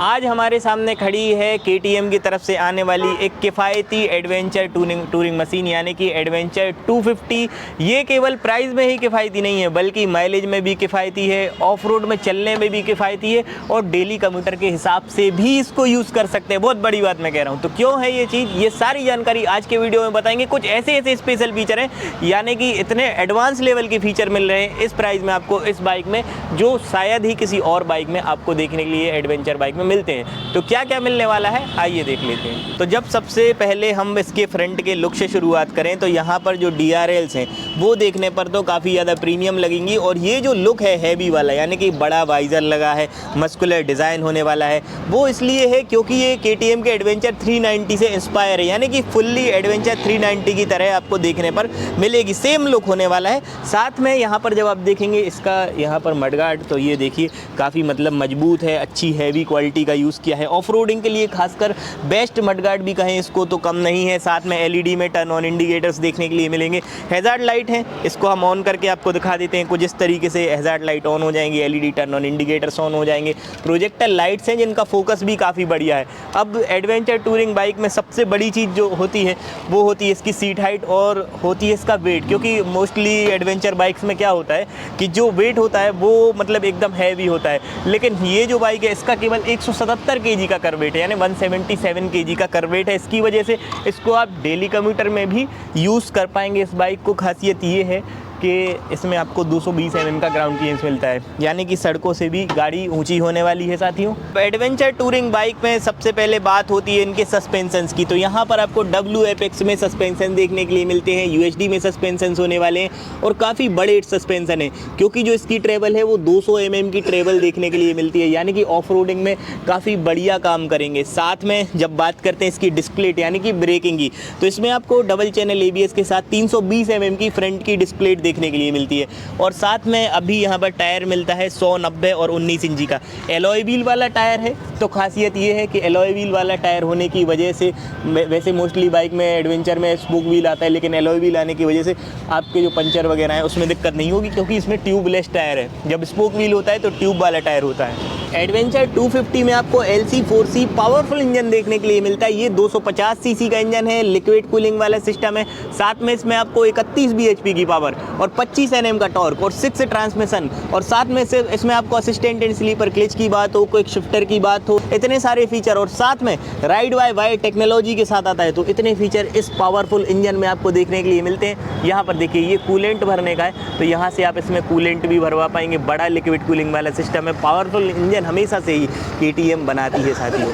आज हमारे सामने खड़ी है KTM की तरफ से आने वाली एक किफ़ायती एडवेंचर टूरिंग मशीन यानी कि एडवेंचर 250। ये केवल प्राइस में ही किफ़ायती नहीं है बल्कि माइलेज में भी किफ़ायती है, ऑफ रोड में चलने में भी किफ़ायती है और डेली कम्यूटर के हिसाब से भी इसको यूज़ कर सकते हैं। बहुत बड़ी बात मैं कह रहा हूँ। तो क्यों है ये चीज़, ये सारी जानकारी आज के वीडियो में बताएंगे। कुछ ऐसे स्पेशल फीचर हैं यानी कि इतने एडवांस लेवल के फीचर मिल रहे हैं इस प्राइस में आपको इस बाइक में, जो शायद ही किसी और बाइक में आपको देखने के लिए एडवेंचर बाइक में मिलते हैं। तो क्या क्या मिलने वाला है आइए देख लेते हैं। तो जब सबसे पहले हम इसके फ्रंट के लुक से शुरुआत करें तो यहाँ पर जो DRLs हैं वो देखने पर तो काफ़ी ज़्यादा प्रीमियम लगेंगी और ये जो लुक है हैवी वाला यानी कि बड़ा वाइज़र लगा है, मस्कुलर डिज़ाइन होने वाला है, वो इसलिए है क्योंकि ये KTM के एडवेंचर 390 से इंस्पायर है यानी कि फुल्ली एडवेंचर 390 की तरह आपको देखने पर मिलेगी, सेम लुक होने वाला है। साथ में यहाँ पर जब आप देखेंगे इसका यहाँ पर मडगार्ड तो ये देखिए काफ़ी मतलब मजबूत है, अच्छी हैवी क्वालिटी का यूज़ किया है। ऑफ रोडिंग के लिए खासकर बेस्ट मडगार्ड भी कहें इसको तो कम नहीं है। साथ में LED में टर्न ऑन इंडिकेटर्स देखने के लिए मिलेंगे। हैज़ार्ड लाइट है, इसको हम ऑन करके आपको दिखा देते हैं। कुछ इस तरीके से हैज़ार्ड लाइट ऑन हो जाएंगी, LED turn on indicators on हो जाएंगे। प्रोजेक्टर लाइट्स हैं जिनका फोकस भी काफ़ी बढ़िया है। अब एडवेंचर टूरिंग बाइक में सबसे बड़ी चीज़ जो होती है वो होती है इसकी सीट हाइट और होती है इसका वेट, क्योंकि मोस्टली एडवेंचर बाइक्स में क्या होता है कि जो वेट होता है वो मतलब एकदम हैवी होता है, लेकिन ये जो बाइक है इसका केवल 177 kg का करवेट है यानी 177 kg का करवेट है। इसकी वजह से इसको आप डेली कम्यूटर में भी यूज़ कर पाएंगे। इस बाइक को खासियत ये है कि इसमें आपको 220 mm का ग्राउंड क्लियरेंस मिलता है यानी कि सड़कों से भी गाड़ी ऊंची होने वाली है। साथियों, एडवेंचर टूरिंग बाइक में सबसे पहले बात होती है इनके सस्पेंशंस की। तो यहाँ पर आपको WFX में सस्पेंशन देखने के लिए मिलते हैं, UHD में सस्पेंशन होने वाले हैं और काफ़ी बड़े सस्पेंशन है क्योंकि जो इसकी ट्रेवल है वो 200 mm की ट्रेवल देखने के लिए मिलती है यानी कि ऑफ रोडिंग में काफ़ी बढ़िया काम करेंगे। साथ में जब बात करते हैं इसकी डिस्प्ले यानी कि ब्रेकिंग की, तो इसमें आपको डबल चैनल ABS के साथ 320 mm की फ्रंट की डिस्प्ले देखने के लिए मिलती है और साथ में अभी यहाँ पर टायर मिलता है 100, 90 और 19 इंची का। एलॉय व्हील वाला टायर है, तो खासियत ये है कि एलॉय व्हील वाला टायर होने की वजह से, वैसे मोस्टली बाइक में एडवेंचर में स्पोक व्हील आता है लेकिन एलॉय व्हील आने की वजह से आपके जो पंचर वगैरह है उसमें दिक्कत नहीं होगी क्योंकि इसमें ट्यूबलेस टायर है। जब स्पोक व्हील होता है तो ट्यूब वाला टायर होता है। एडवेंचर 250 में आपको LC4C पावरफुल इंजन देखने के लिए मिलता है। ये 250 सीसी का इंजन है, लिक्विड कूलिंग वाला सिस्टम है। साथ में इसमें आपको 31 bhp की पावर और 25 Nm का टॉर्क और 6 ट्रांसमिशन और साथ में से इसमें आपको असिस्टेंट एंड स्लीपर क्लच की बात हो, क्विक शिफ्टर की बात हो, इतने सारे फीचर और साथ में राइड बाय वायर टेक्नोलॉजी के साथ आता है। तो इतने फीचर इस पावरफुल इंजन में आपको देखने के लिए मिलते हैं। यहाँ पर देखिए ये कूलेंट भरने का है तो यहाँ से आप इसमें कूलेंट भी भरवा पाएंगे। बड़ा लिक्विड कूलिंग वाला सिस्टम है। पावरफुल इंजन हमेशा से ही KTM बनाती है। साथियों,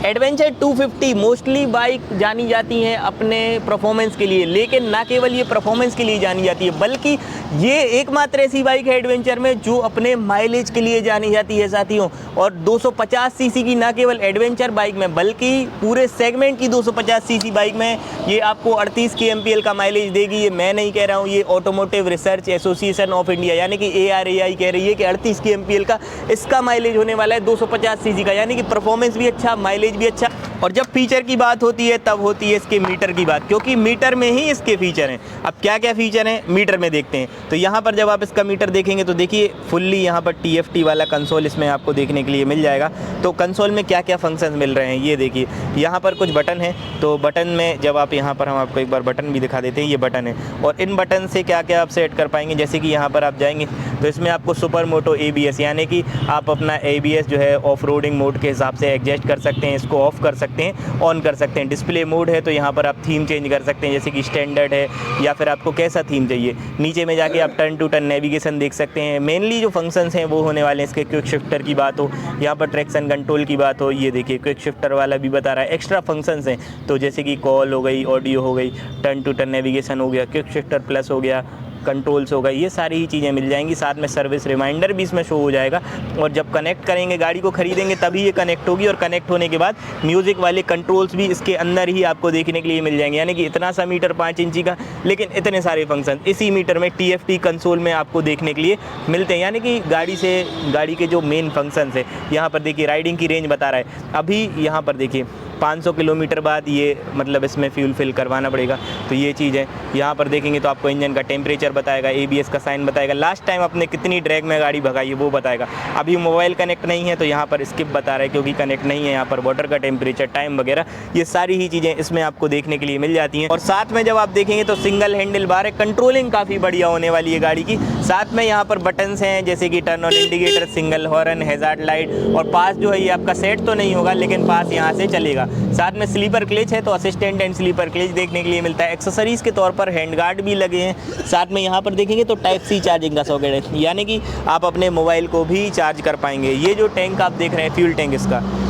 एडवेंचर 250 मोस्टली बाइक जानी जाती हैं अपने परफॉर्मेंस के लिए, लेकिन ना केवल ये परफॉर्मेंस के लिए जानी जाती है बल्कि ये एकमात्र ऐसी बाइक है एडवेंचर में जो अपने माइलेज के लिए जानी जाती है। साथियों, और 250 सीसी की ना केवल एडवेंचर बाइक में बल्कि पूरे सेगमेंट की 250 सीसी बाइक में ये आपको 38 kmpl का माइलेज देगी। ये मैं नहीं कह रहा हूँ, ये automotive research association of India यानी कि ARAI कह रही है कि 38 kmpl का इसका माइलेज होने वाला है 250 सीसी का, यानी कि परफॉर्मेंस भी अच्छा, माइलेज भी अच्छा। और जब फीचर की बात होती है तब होती है इसके मीटर की बात, क्योंकि मीटर में ही इसके फीचर हैं। अब क्या क्या फीचर हैं मीटर में देखते हैं। तो यहाँ पर जब आप इसका मीटर देखेंगे तो देखिए फुल्ली यहाँ पर TFT वाला कंसोल इसमें आपको देखने के लिए मिल जाएगा। तो कंसोल में क्या क्या फंक्शंस मिल रहे हैं ये देखिए। यहाँ पर कुछ बटन हैं, तो बटन में जब आप यहाँ पर हम आपको एक बार बटन भी दिखा देते हैं। ये बटन है और इन बटन से क्या क्या आप सेट कर पाएंगे, जैसे कि यहाँ पर आप जाएंगे तो इसमें आपको सुपर मोटो ABS यानी कि आप अपना ABS जो है ऑफ रोडिंग मोड के हिसाब से एडजस्ट कर सकते हैं, इसको ऑफ कर सकते हैं, ऑन कर सकते हैं। डिस्प्ले मोड है तो यहाँ पर आप थीम चेंज कर सकते हैं, जैसे कि स्टैंडर्ड है या फिर आपको कैसा थीम चाहिए। नीचे में जाके आप टर्न टू टर्न नेविगेशन देख सकते हैं। मेनली जो फंक्शंस हैं वो होने वाले हैं इसके, क्विक शिफ्टर की बात हो, यहाँ पर ट्रैक्शन कंट्रोल की बात हो, ये देखिए क्विक शिफ्टर वाला भी बता रहा है। एक्स्ट्रा फंक्शंस हैं तो जैसे कि कॉल हो गई, ऑडियो हो गई, टर्न टू टर्न नेविगेशन हो गया, क्विक शिफ्टर प्लस हो गया, कंट्रोल्स होगा, ये सारी ही चीज़ें मिल जाएंगी। साथ में सर्विस रिमाइंडर भी इसमें शो हो जाएगा और जब कनेक्ट करेंगे गाड़ी को खरीदेंगे तभी ये कनेक्ट होगी और कनेक्ट होने के बाद म्यूज़िक वाले कंट्रोल्स भी इसके अंदर ही आपको देखने के लिए मिल जाएंगे। यानी कि इतना सा मीटर 5 इंची का, लेकिन इतने सारे फंक्शन इसी मीटर में TFT कंसोल में आपको देखने के लिए मिलते हैं। यानी कि गाड़ी के जो मेन फंक्शंस है, यहाँ पर देखिए राइडिंग की रेंज बता रहा है। अभी यहाँ पर देखिए 500 किलोमीटर बाद ये मतलब इसमें फ्यूल फिल करवाना पड़ेगा। तो ये चीज़ है। यहाँ पर देखेंगे तो आपको इंजन का टेम्परेचर बताएगा, ABS का साइन बताएगा, लास्ट टाइम आपने कितनी ड्रैग में गाड़ी भगाई है वो बताएगा। अभी मोबाइल कनेक्ट नहीं है तो यहाँ पर स्किप बता रहा है क्योंकि कनेक्ट नहीं है। यहाँ पर वाटर का टेम्परेचर, टाइम वगैरह ये सारी ही चीज़ें इसमें आपको देखने के लिए मिल जाती हैं। और साथ में जब आप देखेंगे तो सिंगल हैंडल बार है, कंट्रोलिंग काफ़ी बढ़िया होने वाली है गाड़ी की। साथ में यहाँ पर बटन्स हैं जैसे कि turn on indicator, single horn, hazard light, और पास जो है ये आपका सेट तो नहीं होगा लेकिन पास यहाँ से चलेगा। साथ में स्लीपर क्लच है तो असिस्टेंट एंड स्लीपर क्लच देखने के लिए मिलता है। एक्सेसरीज के तौर पर हैंड गार्ड भी लगे हैं। साथ में यहाँ पर देखेंगे तो टाइप सी चार्जिंग का सॉकेट है, यानी कि आप अपने मोबाइल को भी चार्ज कर पाएंगे। ये जो टैंक आप देख रहे हैं फ्यूल टैंक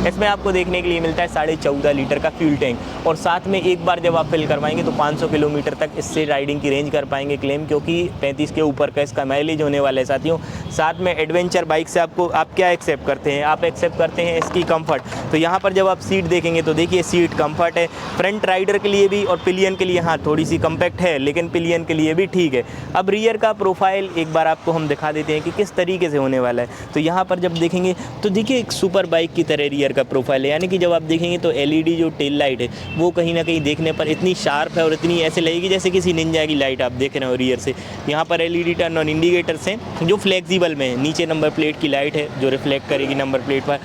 इसमें आपको देखने के लिए मिलता है 14.5 लीटर का फ्यूल टैंक। और साथ में एक बार जब आप फिल करवाएंगे तो 500 किलोमीटर तक इससे राइडिंग की रेंज कर पाएंगे क्लेम, क्योंकि 35 के ऊपर का इसका माइलेज होने वाला है साथियों। साथ में एडवेंचर बाइक से आप क्या एक्सेप्ट करते हैं? आप एक्सेप्ट करते हैं इसकी कंफर्ट। तो यहाँ पर जब आप सीट देखेंगे तो देखिए सीट कंफर्ट है, फ्रंट राइडर के लिए भी और पिलियन के लिए हाँ थोड़ी सी कम्पैक्ट है लेकिन पिलियन के लिए भी ठीक है। अब रियर का प्रोफाइल एक बार आपको हम दिखा देते हैं कि किस तरीके से होने वाला है। तो यहाँ पर जब देखेंगे तो देखिए एक सुपर बाइक की तरह रियर का प्रोफाइल है, यानी कि जब आप देखेंगे तो LED जो टेल लाइट है वो कहीं ना कहीं देखने पर इतनी शार्प है और इतनी ऐसे लगेगी जैसे किसी निंजा की लाइट आप देख रहे हो रियर से। यहाँ पर LED टर्न ऑन इंडिकेटर्स हैं जो फ्लेक्सिबल में है, नीचे नंबर प्लेट की लाइट है जो रिफ्लेक्ट करेगी नंबर प्लेट पर।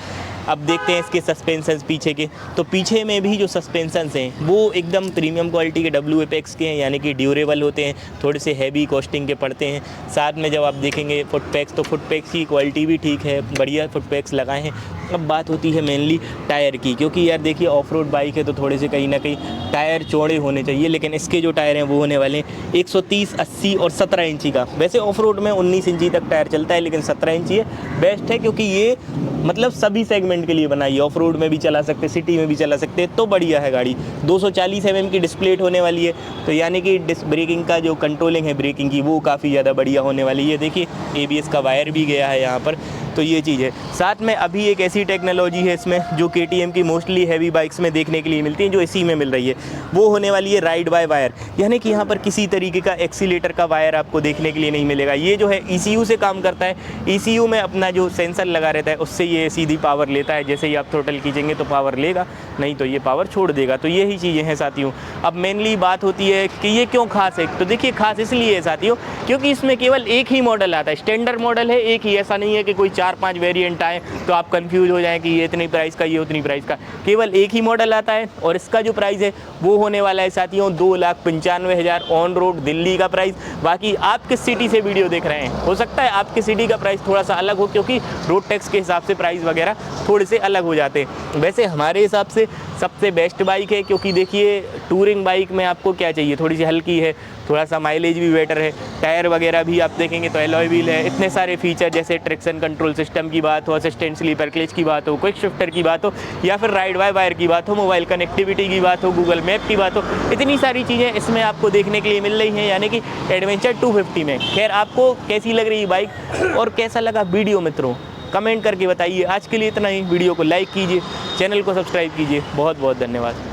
अब देखते हैं इसके सस्पेंशंस पीछे के, तो पीछे में भी जो सस्पेंशंस हैं वो एकदम प्रीमियम क्वालिटी के WAPEX के हैं, यानी कि ड्यूरेबल होते हैं, थोड़े से हैवी कॉस्टिंग के पड़ते हैं। साथ में जब आप देखेंगे फुटपैक्स तो फुटपैक्स की क्वालिटी भी ठीक है, बढ़िया फुटपैक्स लगाए हैं। अब बात होती है मेनली टायर की, क्योंकि यार देखिए ऑफ रोड बाइक है तो थोड़े से कहीं ना कहीं टायर चौड़े होने चाहिए, लेकिन इसके जो टायर हैं वो होने वाले हैं 130, 80 और 17 इंची का। वैसे ऑफ रोड में 19 इंची तक टायर चलता है लेकिन 17 इंची है बेस्ट है, क्योंकि ये मतलब सभी सेगमेंट के लिए बनाई है। ऑफ रोड में भी चला सकते, सिटी में भी चला सकते, तो बढ़िया है गाड़ी। 240 mm की डिस्प्लेट होने वाली है, तो यानी कि ब्रेकिंग का जो कंट्रोलिंग है ब्रेकिंग की वो काफ़ी ज़्यादा बढ़िया होने वाली है। देखिए ABS का वायर भी गया है यहाँ पर, तो ये चीज़ है। साथ में अभी एक ऐसी टेक्नोलॉजी है इसमें जो KTM की मोस्टली हैवी बाइक्स में देखने के लिए मिलती है, जो इसी में मिल रही है, वो होने वाली है राइड बाय वायर, यानी कि यहाँ पर किसी तरीके का एक्सीलेटर का वायर आपको देखने के लिए नहीं मिलेगा। ये जो है ECU से काम करता है, ECU में अपना जो सेंसर लगा रहता है उससे ये सीधी पावर लेता है। जैसे ही आप थ्रोटल खींचेंगे तो पावर लेगा, नहीं तो ये पावर छोड़ देगा। तो यही चीज़ें हैं साथियों। अब मेनली बात होती है कि ये क्यों खास है, तो देखिए खास इसलिए है साथियों क्योंकि इसमें केवल एक ही मॉडल आता है, स्टैंडर्ड मॉडल है एक ही, ऐसा नहीं है कि कोई 4-5 वेरिएंट आए तो आप कंफ्यूज हो जाएं कि ये इतनी प्राइस का ये उतनी प्राइस का। केवल एक ही मॉडल आता है और इसका जो प्राइस है वो होने वाला है साथियों 2,95,000 ऑन रोड दिल्ली का प्राइस। बाकी आप किस सिटी से वीडियो देख रहे हैं, हो सकता है आपकी सिटी का प्राइस थोड़ा सा अलग हो, क्योंकि रोड टैक्स के हिसाब से प्राइस वगैरह थोड़े से अलग हो जाते हैं। वैसे हमारे हिसाब से सबसे बेस्ट बाइक है, क्योंकि देखिए टूरिंग बाइक में आपको क्या चाहिए, थोड़ी सी हल्की है, थोड़ा सा माइलेज भी बेटर है, टायर वगैरह भी आप देखेंगे तो एलॉय व्हील है, इतने सारे फीचर जैसे ट्रैक्शन कंट्रोल सिस्टम की बात हो, असिस्टेंट स्लीपर क्लच की बात हो, क्विक शिफ्टर की बात हो, या फिर राइड बाय वायर की बात हो, मोबाइल कनेक्टिविटी की बात हो, गूगल मैप की बात हो, इतनी सारी चीज़ें इसमें आपको देखने के लिए मिल रही हैं, यानी कि एडवेंचर 250 में। खैर आपको कैसी लग रही है बाइक और कैसा लगा वीडियो मित्रों, कमेंट करके बताइए। आज के लिए इतना ही, वीडियो को लाइक कीजिए, चैनल को सब्सक्राइब कीजिए। बहुत बहुत धन्यवाद।